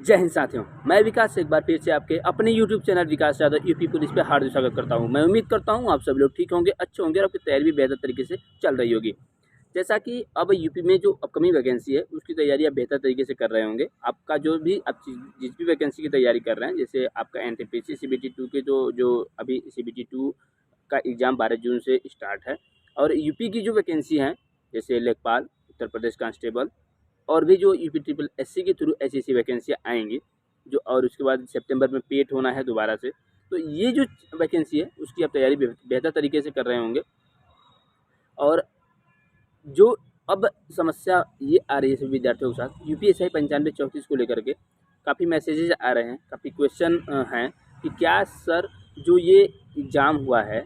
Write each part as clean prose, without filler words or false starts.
जय हिंद साथियों, मैं विकास एक बार फिर से आपके अपने यूट्यूब चैनल विकास यादव यूपी पुलिस पे हार्दिक स्वागत करता हूं। मैं उम्मीद करता हूं आप सब लोग ठीक होंगे, अच्छे होंगे और आपकी तैयारी भी बेहतर तरीके से चल रही होगी। जैसा कि अब यूपी में जो अपकमिंग वैकेंसी है उसकी तैयारी आप बेहतर तरीके से कर रहे होंगे। आपका जो भी आप जिस भी वैकेंसी की तैयारी कर रहे हैं, जैसे आपका एनटीपीसी CBT 2 के जो अभी CBT 2 का एग्ज़ाम 12 जून से स्टार्ट है, और यूपी की जो वैकेंसी हैं जैसे लेखपाल, उत्तर प्रदेश कांस्टेबल और भी जो यूपी ट्रिपल SC के थ्रू ऐसी वैकेंसियाँ आएंगी जो, और उसके बाद सितंबर में पेट होना है दोबारा से। तो ये जो वैकेंसी है उसकी आप तैयारी बेहतर तरीके से कर रहे होंगे। और जो अब समस्या ये आ रही है सभी विद्यार्थियों के साथ, UPSI 9534 को लेकर के काफ़ी मैसेजेज आ रहे हैं, काफ़ी क्वेश्चन हैं कि क्या सर जो ये एग्ज़ाम हुआ है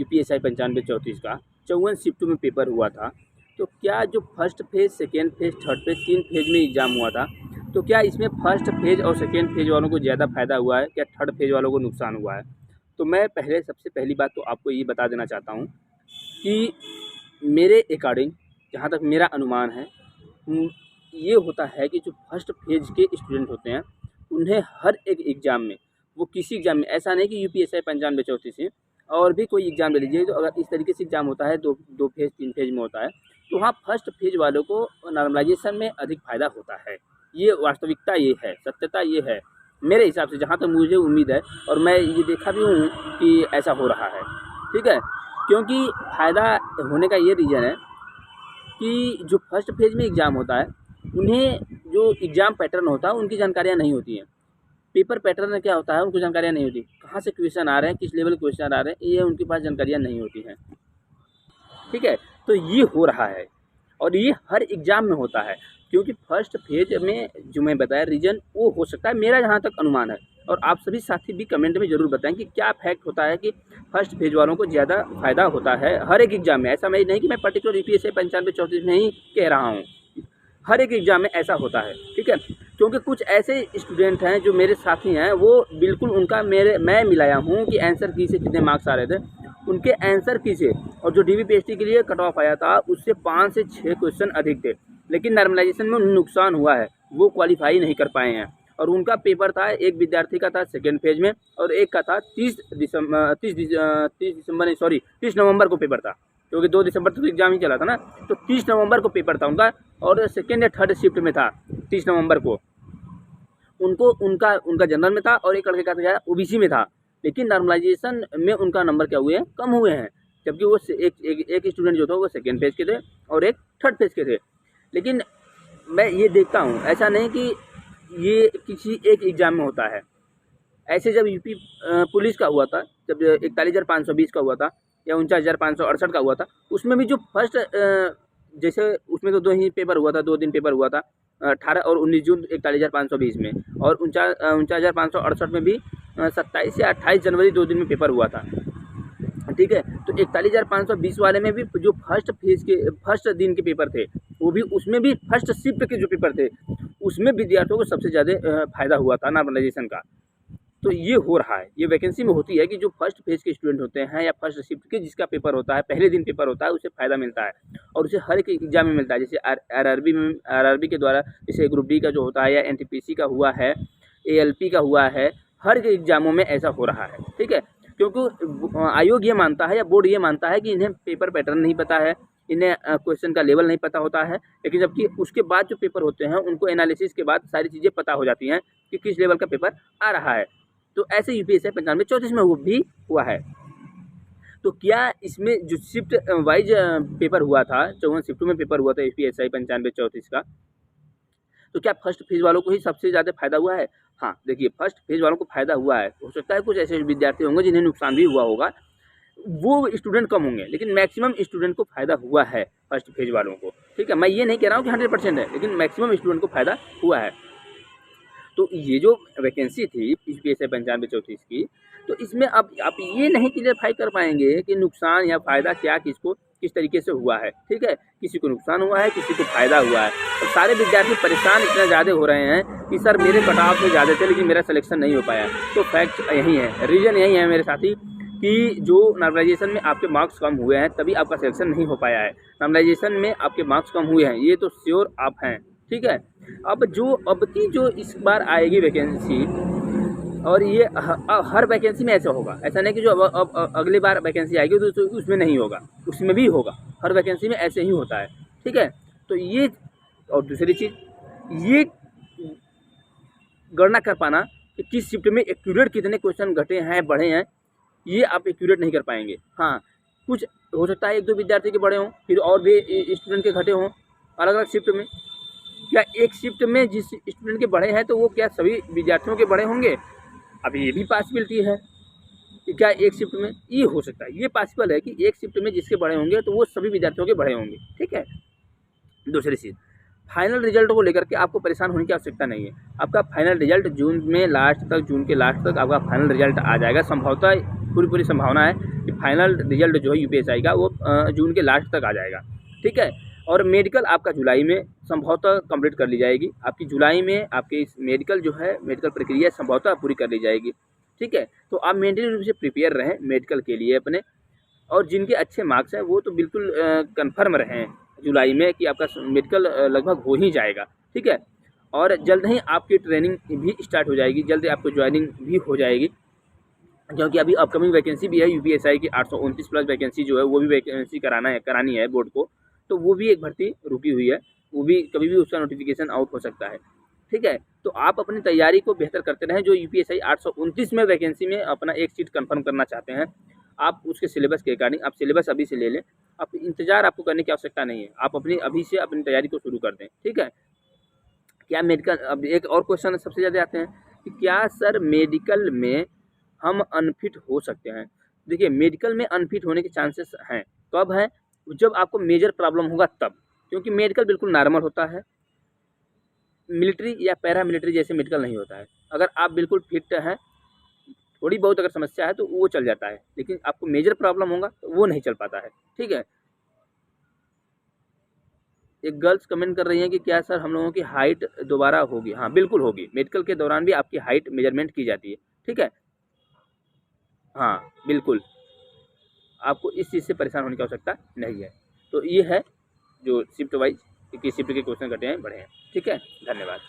UPSI 9534 का 54 शिफ्टों में पेपर हुआ था, तो क्या जो first phase, second phase, third phase 3 phase में एग्ज़ाम हुआ था, तो क्या इसमें फर्स्ट फेज़ और सेकेंड फेज़ वालों को ज़्यादा फ़ायदा हुआ है, क्या थर्ड फेज़ वालों को नुकसान हुआ है? तो मैं सबसे पहली बात तो आपको ये बता देना चाहता हूँ कि मेरे अकॉर्डिंग, जहाँ तक मेरा अनुमान है, ये होता है कि जो फर्स्ट फेज़ के स्टूडेंट होते हैं उन्हें हर एक एग्ज़ाम में, वो किसी एग्ज़ाम में, ऐसा नहीं कि UPSI 9534 से और भी कोई एग्ज़ाम ले लीजिए, तो अगर इस तरीके से एग्ज़ाम होता है, दो फेज़ 3 फेज़ में होता है, तो वहाँ फर्स्ट फेज़ वालों को नॉर्मलाइजेशन में अधिक फ़ायदा होता है। ये वास्तविकता ये है, सत्यता ये है मेरे हिसाब से, जहाँ तक मुझे उम्मीद है, और मैं ये देखा भी हूँ कि ऐसा हो रहा है। ठीक है, क्योंकि फ़ायदा होने का ये रीज़न है कि जो फर्स्ट फेज़ में एग्ज़ाम होता है उन्हें जो एग्ज़ाम पैटर्न होता है उनकी जानकारियाँ नहीं होती हैं। पेपर पैटर्न क्या होता है उनको जानकारियाँ नहीं होती, कहाँ से क्वेश्चन आ रहे हैं, किस लेवल के क्वेश्चन आ रहे हैं, ये उनके पास जानकारियाँ नहीं होती हैं। ठीक है, तो ये हो रहा है और ये हर एग्ज़ाम में होता है, क्योंकि फर्स्ट फेज में जो मैं बताया रीज़न वो हो सकता है, मेरा जहाँ तक अनुमान है। और आप सभी साथी भी कमेंट में ज़रूर बताएं कि क्या फैक्ट होता है कि फर्स्ट फेज वालों को ज़्यादा फ़ायदा होता है हर एक एग्ज़ाम में। ऐसा मैं नहीं कि मैं पर्टिकुलर UPSI 9534 में ही कह रहा हूँ, हर एक एग्ज़ाम में ऐसा होता है। ठीक है, क्योंकि कुछ ऐसे स्टूडेंट हैं जो मेरे साथी हैं, वो बिल्कुल उनका मैं मिलाया हूँ कि आंसर की से कितने मार्क्स आ रहे थे, उनके आंसर की से और जो DBPST के लिए कट ऑफ आया था उससे 5 से 6 क्वेश्चन अधिक थे, लेकिन नॉर्मलाइजेशन में उन्हें नुकसान हुआ है, वो क्वालिफाई नहीं कर पाए हैं। और उनका पेपर था, एक विद्यार्थी का था सेकेंड फेज में और एक का था 30 नवंबर को पेपर था, क्योंकि 2 दिसंबर तक तो एग्ज़ाम ही चला था ना, तो 30 नवंबर को पेपर था उनका, और सेकेंड या थर्ड शिफ्ट में था 30 नवंबर को। उनका जनरल में था और एक लड़के का था OBC में था, लेकिन नॉर्मलाइजेशन में उनका नंबर क्या हुए हैं, कम हुए हैं, जबकि वो एक स्टूडेंट जो था वो सेकेंड फेज के थे और एक थर्ड फेज के थे। लेकिन मैं ये देखता हूँ, ऐसा नहीं कि ये किसी एक एग्ज़ाम में होता है। ऐसे जब यूपी पुलिस का हुआ था, जब 41,520 का हुआ था या 49,568 का हुआ था, उसमें भी जो फर्स्ट जैसे उसमें तो 2 ही पेपर हुआ था, 2 दिन पेपर हुआ था, 18 और 19 जून 41,520 में, और 49,568 में भी 27 या 28 जनवरी 2 दिन में पेपर हुआ था। ठीक है, तो 41,520 वाले में भी जो फर्स्ट फेज के फर्स्ट दिन के पेपर थे, वो भी उसमें भी फर्स्ट शिफ्ट के जो पेपर थे उसमें विद्यार्थियों को सबसे ज़्यादा फ़ायदा हुआ था नॉर्मलाइजेशन का। तो ये हो रहा है, ये वैकेंसी में होती है कि जो फर्स्ट फेज के स्टूडेंट होते हैं या फर्स्ट शिफ्ट के जिसका पेपर होता है, पहले दिन पेपर होता है, उसे फ़ायदा मिलता है और उसे हर एक एग्ज़ाम में मिलता है। जैसे RRB के द्वारा, जैसे ग्रुप D का जो होता है, या NTPC का हुआ है, ALP का हुआ है, हर एक एग्ज़ामों में ऐसा हो रहा है। ठीक है, क्योंकि आयोग ये मानता है या बोर्ड ये मानता है कि इन्हें पेपर पैटर्न नहीं पता है, इन्हें क्वेश्चन का लेवल नहीं पता होता है, लेकिन जबकि उसके बाद जो पेपर होते हैं उनको एनालिसिस के बाद सारी चीज़ें पता हो जाती हैं कि किस लेवल का पेपर आ रहा है। तो ऐसे UPSI 9534 में वो भी हुआ है। तो क्या इसमें जो शिफ्ट वाइज पेपर हुआ था, 54 शिफ्टों में पेपर हुआ था UPSI 9534 का, तो क्या फर्स्ट फेज वालों को ही सबसे ज़्यादा फायदा हुआ है? हाँ, देखिए, फर्स्ट फेज वालों को फायदा हुआ है। हो सकता है कुछ ऐसे विद्यार्थी होंगे जिन्हें नुकसान भी हुआ होगा, वो स्टूडेंट कम होंगे, लेकिन मैक्सिमम स्टूडेंट को फायदा हुआ है फर्स्ट फेज वालों को। ठीक है, मैं ये नहीं कह रहा हूँ कि 100% है, लेकिन मैक्सिमम स्टूडेंट को फायदा हुआ है। तो ये जो वैकेंसी थी UPSI 9534 की, तो इसमें अब आप ये नहीं क्लियरफाई कर पाएंगे कि नुकसान या फ़ायदा क्या किसको किस तरीके से हुआ है। ठीक है, किसी को नुकसान हुआ है, किसी को फ़ायदा हुआ है, और सारे विद्यार्थी परेशान इतना ज़्यादा हो रहे हैं कि सर मेरे कट ऑफ में ज़्यादा थे लेकिन मेरा सिलेक्शन नहीं हो पाया। तो फैक्ट यही है, रीज़न यही है मेरे साथी, कि जो नॉर्मलाइजेशन में आपके मार्क्स कम हुए हैं तभी आपका सिलेक्शन नहीं हो पाया है। नॉर्मलाइजेशन में आपके मार्क्स कम हुए हैं, ये तो श्योर आप हैं, ठीक है। अब की जो इस बार आएगी वैकेंसी, और ये हर वैकेंसी में ऐसा होगा, ऐसा नहीं कि जो अब अगली बार वैकेंसी आएगी तो उसमें नहीं होगा, उसमें भी होगा, हर वैकेंसी में ऐसे ही होता है, ठीक है। तो ये, और दूसरी चीज़, ये गणना कर पाना कि किस शिफ्ट में एक्यूरेट कितने क्वेश्चन घटे हैं, बढ़े हैं, ये आप एक्यूरेट नहीं कर पाएंगे। हाँ, कुछ हो सकता है 1-2 विद्यार्थी के बढ़े हों, फिर और भी स्टूडेंट के घटे हों अलग अलग शिफ्ट में। क्या एक शिफ्ट में जिस स्टूडेंट के बढ़े हैं तो वो क्या सभी विद्यार्थियों के बढ़े होंगे? अभी ये भी पॉसिबिलिटी है कि क्या एक शिफ्ट में, ये हो सकता है, ये पॉसिबल है कि एक शिफ्ट में जिसके बढ़े होंगे तो वो सभी विद्यार्थियों के बढ़े होंगे, ठीक है। दूसरी चीज़, फाइनल रिजल्ट को लेकर के आपको परेशान होने की आवश्यकता नहीं है। आपका फाइनल रिजल्ट जून के लास्ट तक आपका फाइनल रिजल्ट आ जाएगा। संभवतः पूरी संभावना है कि फाइनल रिजल्ट जो है यूपीएससी का वो जून के लास्ट तक आ जाएगा, ठीक है। और मेडिकल आपका जुलाई में संभवतः कंप्लीट कर ली जाएगी। आपकी जुलाई में आपकी इस मेडिकल जो है, मेडिकल प्रक्रिया संभवतः पूरी कर ली जाएगी, ठीक है। तो आप मेंटली रूप से प्रिपेयर रहें मेडिकल के लिए अपने, और जिनके अच्छे मार्क्स हैं वो तो बिल्कुल कन्फर्म रहें जुलाई में कि आपका मेडिकल लगभग हो ही जाएगा, ठीक है। और जल्द ही आपकी ट्रेनिंग भी स्टार्ट हो जाएगी, जल्द ही आपको ज्वाइनिंग भी हो जाएगी, क्योंकि अभी अपकमिंग वैकेंसी भी है यूपीएससी की 829 प्लस वैकेंसी जो है वो भी वैकेंसी करानी है बोर्ड को, तो वो भी एक भर्ती रुकी हुई है, वो भी कभी भी उसका नोटिफिकेशन आउट हो सकता है, ठीक है। तो आप अपनी तैयारी को बेहतर करते रहें। जो यूपीएससी 829 में वैकेंसी में अपना एक सीट कंफर्म करना चाहते हैं, आप उसके सिलेबस के अकॉर्डिंग आप सिलेबस अभी से ले लें। आप इंतज़ार आपको करने की आवश्यकता नहीं है, आप अभी से अपनी तैयारी को शुरू कर दें, ठीक है। क्या मेडिकल, अब एक और क्वेश्चन सबसे ज़्यादा आते हैं कि क्या सर मेडिकल में हम अनफिट हो सकते हैं? देखिए, मेडिकल में अनफिट होने के चांसेस हैं। कब हैं? जब आपको मेजर प्रॉब्लम होगा तब, क्योंकि मेडिकल बिल्कुल नॉर्मल होता है, मिलिट्री या पैरा मिलिट्री जैसे मेडिकल नहीं होता है। अगर आप बिल्कुल फिट हैं, थोड़ी बहुत अगर समस्या है तो वो चल जाता है, लेकिन आपको मेजर प्रॉब्लम होगा तो वो नहीं चल पाता है, ठीक है। एक गर्ल्स कमेंट कर रही हैं कि क्या सर हम लोगों की हाइट दोबारा होगी? हाँ, बिल्कुल होगी। मेडिकल के दौरान भी आपकी हाइट मेजरमेंट की जाती है, ठीक है। हाँ, बिल्कुल, आपको इस चीज़ से परेशान होने की आवश्यकता नहीं है। तो ये है जो शिफ्ट वाइज किस शिफ्ट के क्वेश्चन घटे हैं, बढ़े हैं, ठीक है। धन्यवाद।